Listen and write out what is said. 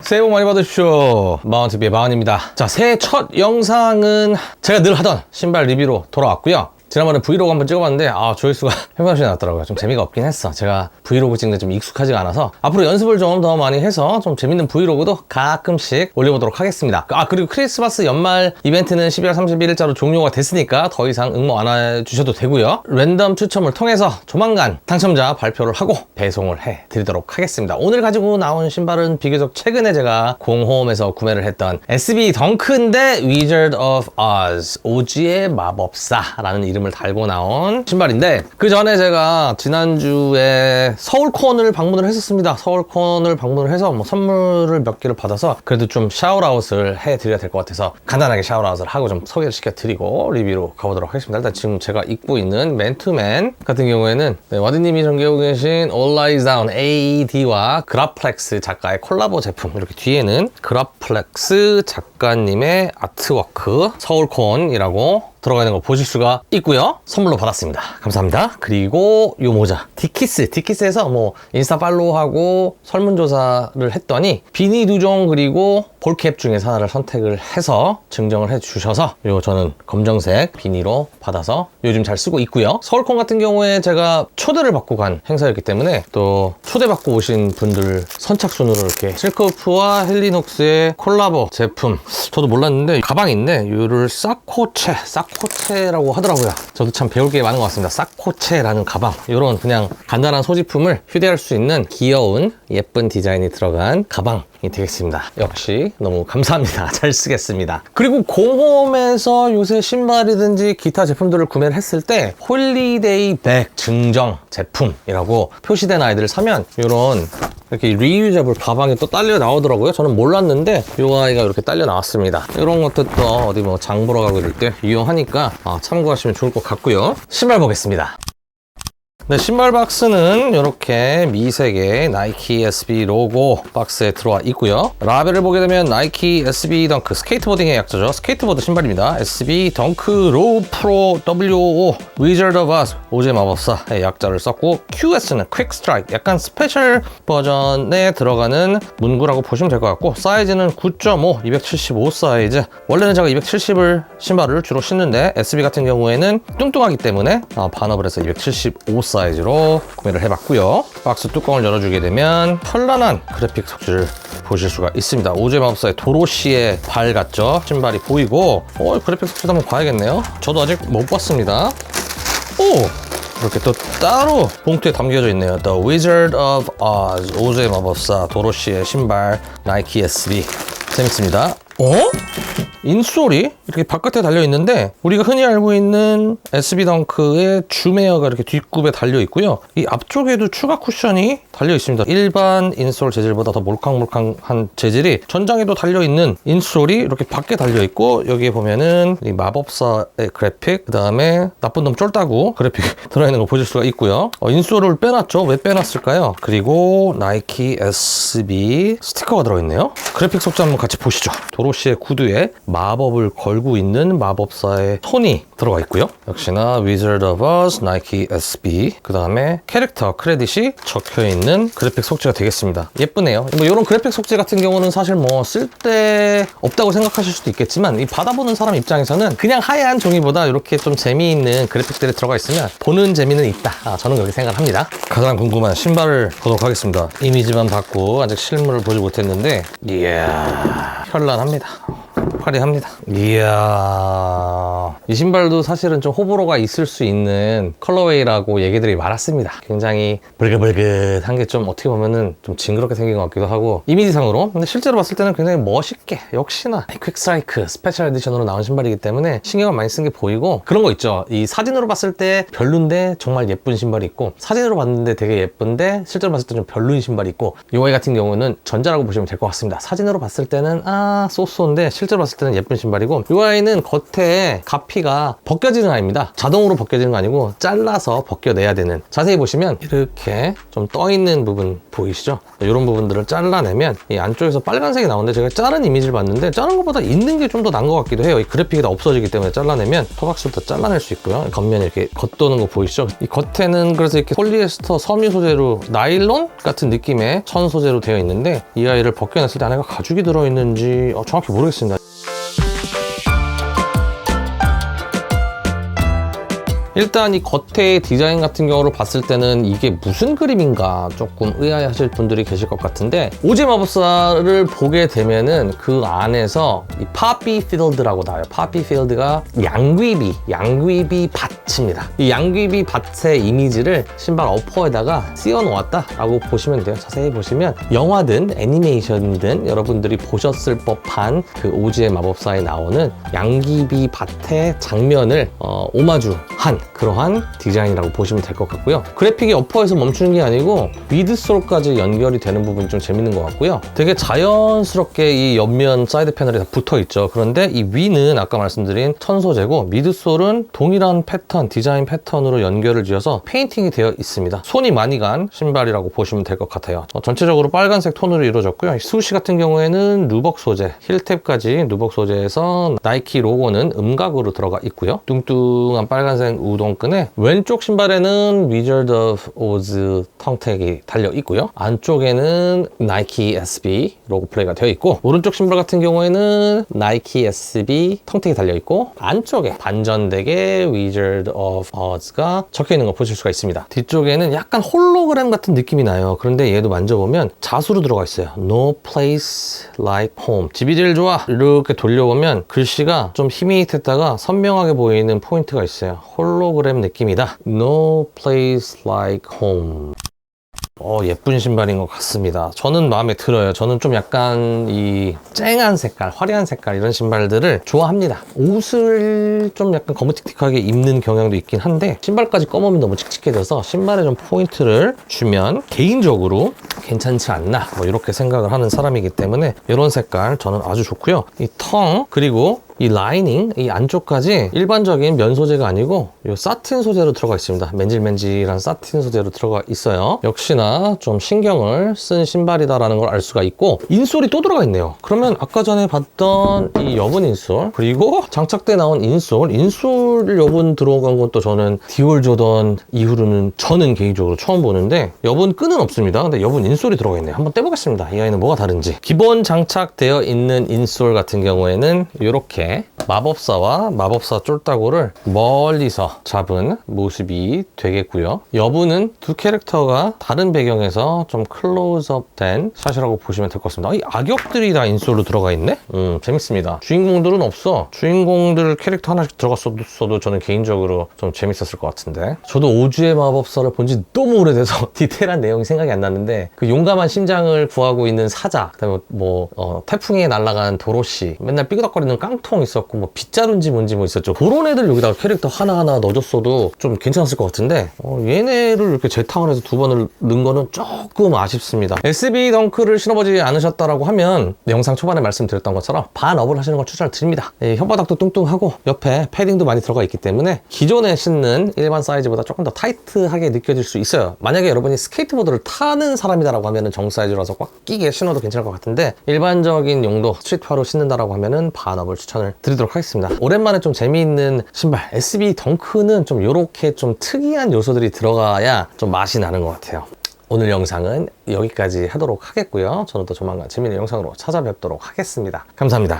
새해 복 많이 받으십시오. 마운트비의 마운입니다. 자, 새해 첫 영상은 제가 늘 하던 신발 리뷰로 돌아왔고요. 지난번에 브이로그 한번 찍어봤는데 조회수가 평상시에 나왔더라고요. 좀 재미가 없긴 했어. 제가 브이로그 찍는 데 좀 익숙하지가 않아서 앞으로 연습을 좀 더 많이 해서 좀 재밌는 브이로그도 가끔씩 올려보도록 하겠습니다. 그리고 크리스마스 연말 이벤트는 12월 31일자로 종료가 됐으니까 더 이상 응모 안 해주셔도 되고요. 랜덤 추첨을 통해서 조만간 당첨자 발표를 하고 배송을 해드리도록 하겠습니다. 오늘 가지고 나온 신발은 비교적 최근에 제가 공홈에서 구매를 했던 SB 덩크인데 Wizard of Oz, 오즈의 마법사라는 이름을 달고 나온 신발인데, 그 전에 제가 지난주에 서울콘을 방문을 했었습니다. 서울콘을 방문을 해서 선물을 몇 개를 받아서 그래도 좀 샤워아웃을 해드려야 될 것 같아서 간단하게 샤워아웃을 하고 좀 소개를 시켜드리고 리뷰로 가보도록 하겠습니다. 일단 지금 제가 입고 있는 맨투맨 같은 경우에는 와드님이 전개하고 계신 All Lies Down AED와 그라플렉스 작가의 콜라보 제품, 이렇게 뒤에는 그라플렉스 작가님의 아트워크 서울콘이라고 들어가 있는 거 보실 수가 있고요. 선물로 받았습니다. 감사합니다. 그리고 요 모자 디키스에서 인스타 팔로우하고 설문조사를 했더니 비니 두 종 그리고 볼캡 중에서 하나를 선택을 해서 증정을 해 주셔서 저는 검정색 비니로 받아서 요즘 잘 쓰고 있고요. 서울콘 같은 경우에 제가 초대를 받고 간 행사였기 때문에 또 초대받고 오신 분들 선착순으로 이렇게 실크오프와 헬리녹스의 콜라보 제품, 저도 몰랐는데 가방이 있네. 이거를 사코체라고 하더라고요. 저도 참 배울 게 많은 것 같습니다. 사코체라는 가방, 이런 그냥 간단한 소지품을 휴대할 수 있는 귀여운 예쁜 디자인이 들어간 가방이 되겠습니다. 역시 너무 감사합니다. 잘 쓰겠습니다. 그리고 공홈에서 요새 신발이든지 기타 제품들을 구매를 했을 때 홀리데이 백 증정 제품이라고 표시된 아이들을 사면 이런 이렇게 리유저블 가방이 또 딸려 나오더라고요. 저는 몰랐는데 이 아이가 이렇게 딸려 나왔습니다. 이런 것들도 어디 장 보러 가고 이럴 때 이용하니까 참고하시면 좋을 것 같고요. 신발 보겠습니다. 네, 신발 박스는 이렇게 미색의 나이키 SB 로고 박스에 들어와 있고요. 라벨을 보게 되면 나이키 SB 덩크, 스케이트보딩의 약자죠. 스케이트보드 신발입니다. SB 덩크 로우 프로 WO Wizard of Oz, 오즈의 마법사의 약자를 썼고, QS는 퀵 스트라이크, 약간 스페셜 버전에 들어가는 문구라고 보시면 될 것 같고, 사이즈는 9.5, 275 사이즈. 원래는 제가 270을 신발을 주로 신는데 SB 같은 경우에는 뚱뚱하기 때문에 반업을 해서 275 사이즈로 구매를 해봤고요. 박스 뚜껑을 열어주게 되면 현란한 그래픽 석재를 보실 수가 있습니다. 오즈의 마법사의 도로시의 발 같죠? 신발이 보이고, 그래픽 석재도 한번 봐야겠네요. 저도 아직 못 봤습니다. 이렇게 또 따로 봉투에 담겨져 있네요. The Wizard of Oz, 오즈의 마법사 도로시의 신발 나이키 SB. 재밌습니다. 인솔이 이렇게 바깥에 달려 있는데, 우리가 흔히 알고 있는 SB 덩크의 줌웨어가 이렇게 뒷굽에 달려 있고요. 이 앞쪽에도 추가 쿠션이 달려 있습니다. 일반 인솔 재질보다 더 몰캉몰캉한 재질이 전장에도 달려 있는 인솔이 이렇게 밖에 달려 있고, 여기에 보면은 이 마법사의 그래픽, 그 다음에 나쁜 놈 쫄따구 그래픽 들어있는 거 보실 수가 있고요. 인솔을 빼놨죠. 왜 빼놨을까요? 그리고 나이키 SB 스티커가 들어있네요. 그래픽 속자 한번 같이 보시죠. 도로시의 구두에 마법을 걸고 있는 마법사의 손이 들어가 있고요. 역시나 Wizard of Oz, 나이키 SB, 그 다음에 캐릭터 크레딧이 적혀있는 그래픽 속지가 되겠습니다. 예쁘네요. 이런 그래픽 속지 같은 경우는 사실 쓸데 없다고 생각하실 수도 있겠지만, 이 받아보는 사람 입장에서는 그냥 하얀 종이보다 이렇게 좀 재미있는 그래픽들이 들어가 있으면 보는 재미는 있다. 저는 그렇게 생각합니다. 가장 궁금한 신발을 보도록 하겠습니다. 이미지만 봤고 아직 실물을 보지 못했는데, 이야, 현란합니다. 화려합니다. 이야, 이 신발도 사실은 좀 호불호가 있을 수 있는 컬러웨이라고 얘기들이 많았습니다. 굉장히 벌긋벌긋한 게 좀 어떻게 보면은 좀 징그럽게 생긴 것 같기도 하고, 이미지상으로. 근데 실제로 봤을 때는 굉장히 멋있게, 역시나 퀵스트라이크 스페셜 에디션으로 나온 신발이기 때문에 신경을 많이 쓴 게 보이고, 그런 거 있죠. 이 사진으로 봤을 때 별론데 정말 예쁜 신발이 있고, 사진으로 봤는데 되게 예쁜데 실제로 봤을 때 좀 별로인 신발이 있고, 이 아이 같은 경우는 전자라고 보시면 될 것 같습니다. 사진으로 봤을 때는 쏘쏘인데 실제로 실제로 봤을 때는 예쁜 신발이고, 이 아이는 겉에 가피가 벗겨지는 아이입니다. 자동으로 벗겨지는 거 아니고 잘라서 벗겨내야 되는. 자세히 보시면 이렇게 좀 떠있는 부분 보이시죠? 이런 부분들을 잘라내면 이 안쪽에서 빨간색이 나오는데, 제가 자른 이미지를 봤는데 자른 것보다 있는 게 좀 더 나은 것 같기도 해요. 이 그래픽이 다 없어지기 때문에 잘라내면 토각수도 다 잘라낼 수 있고요. 겉면이 이렇게 겉도는 거 보이시죠? 이 겉에는 그래서 이렇게 폴리에스터 섬유 소재로, 나일론 같은 느낌의 천 소재로 되어 있는데, 이 아이를 벗겨냈을 때 안에가 가죽이 들어있는지 정확히 모르겠습니다. 일단 이 겉의 디자인 같은 경우를 봤을 때는 이게 무슨 그림인가 조금 의아해하실 분들이 계실 것 같은데, 오즈의 마법사를 보게 되면은 그 안에서 이 파피 필드라고 나와요. 파피 필드가 양귀비 밭입니다. 이 양귀비 밭의 이미지를 신발 어퍼에다가 씌워 놓았다라고 보시면 돼요. 자세히 보시면 영화든 애니메이션이든 여러분들이 보셨을 법한 그 오즈의 마법사에 나오는 양귀비 밭의 장면을 오마주한 그러한 디자인이라고 보시면 될 것 같고요. 그래픽이 어퍼에서 멈추는 게 아니고 미드솔까지 연결이 되는 부분이 좀 재밌는 것 같고요. 되게 자연스럽게 이 옆면 사이드 패널이 다 붙어 있죠. 그런데 이 위는 아까 말씀드린 천 소재고, 미드솔은 동일한 패턴, 디자인 패턴으로 연결을 지어서 페인팅이 되어 있습니다. 손이 많이 간 신발이라고 보시면 될 것 같아요. 전체적으로 빨간색 톤으로 이루어졌고요. 수시 같은 경우에는 누벅 소재, 힐탭까지 누벅 소재에서 나이키 로고는 음각으로 들어가 있고요. 뚱뚱한 빨간색 우동끈에 왼쪽 신발에는 Wizard of Oz 텅택이 달려 있고요. 안쪽에는 나이키 SB 로고 플레이가 되어 있고, 오른쪽 신발 같은 경우에는 나이키 SB 텅택이 달려 있고, 안쪽에 반전되게 Wizard of Oz가 적혀 있는 거 보실 수가 있습니다. 뒤쪽에는 약간 홀로그램 같은 느낌이 나요. 그런데 얘도 만져보면 자수로 들어가 있어요. No place like home. 집이 제일 좋아. 이렇게 돌려보면 글씨가 좀 희미했다가 선명하게 보이는 포인트가 있어요. 홀로그램 느낌이다. No place like home. 예쁜 신발인 것 같습니다. 저는 마음에 들어요. 저는 좀 약간 이 쨍한 색깔, 화려한 색깔 이런 신발들을 좋아합니다. 옷을 좀 약간 거무틱틱하게 입는 경향도 있긴 한데, 신발까지 검으면 너무 칙칙해져서 신발에 좀 포인트를 주면 개인적으로 괜찮지 않나, 이렇게 생각을 하는 사람이기 때문에 이런 색깔 저는 아주 좋고요. 이 텅, 그리고 이 라이닝, 이 안쪽까지 일반적인 면 소재가 아니고 이 사틴 소재로 들어가 있습니다. 맨질맨질한 사틴 소재로 들어가 있어요. 역시나 좀 신경을 쓴 신발이다라는 걸 알 수가 있고, 인솔이 또 들어가 있네요. 그러면 아까 전에 봤던 이 여분 인솔, 그리고 장착돼 나온 인솔 여분 들어간 것도 저는 디올 조던 이후로는 저는 개인적으로 처음 보는데, 여분 끈은 없습니다. 근데 여분 인솔이 들어가 있네요. 한번 떼보겠습니다. 이 아이는 뭐가 다른지. 기본 장착되어 있는 인솔 같은 경우에는 이렇게 마법사와 마법사 쫄따구를 멀리서 잡은 모습이 되겠고요. 여분은 두 캐릭터가 다른 배경에서 좀 클로즈업 된 샷이라고 보시면 될 것 같습니다. 이 악역들이 다 인솔로 들어가 있네? 재밌습니다. 주인공들은 없어. 주인공들 캐릭터 하나씩 들어갔어도 저는 개인적으로 좀 재밌었을 것 같은데, 저도 오즈의 마법사를 본 지 너무 오래돼서 디테일한 내용이 생각이 안 나는데, 그 용감한 심장을 구하고 있는 사자, 그다음에 태풍에 날아간 도로시, 맨날 삐그덕거리는 깡통 있었고, 빗자루인지 뭔지 있었죠. 그런 애들 여기다가 캐릭터 하나하나 넣어줬어도 좀 괜찮았을 것 같은데, 얘네를 이렇게 재탕을 해서 두 번을 넣은 거는 조금 아쉽습니다. SB 덩크를 신어보지 않으셨다라고 하면 영상 초반에 말씀드렸던 것처럼 반업을 하시는 걸 추천을 드립니다. 혓바닥도 뚱뚱하고 옆에 패딩도 많이 들어가 있기 때문에 기존에 신는 일반 사이즈보다 조금 더 타이트하게 느껴질 수 있어요. 만약에 여러분이 스케이트보드를 타는 사람이다라고 하면은 정 사이즈라서 꽉 끼게 신어도 괜찮을 것 같은데, 일반적인 용도 스트릿화로 신는다라고 하면은 반업을 추천을 드리도록 하겠습니다. 오랜만에 좀 재미있는 신발, SB 덩크는 좀 이렇게 좀 특이한 요소들이 들어가야 좀 맛이 나는 것 같아요. 오늘 영상은 여기까지 하도록 하겠고요. 저는 또 조만간 재미있는 영상으로 찾아뵙도록 하겠습니다. 감사합니다.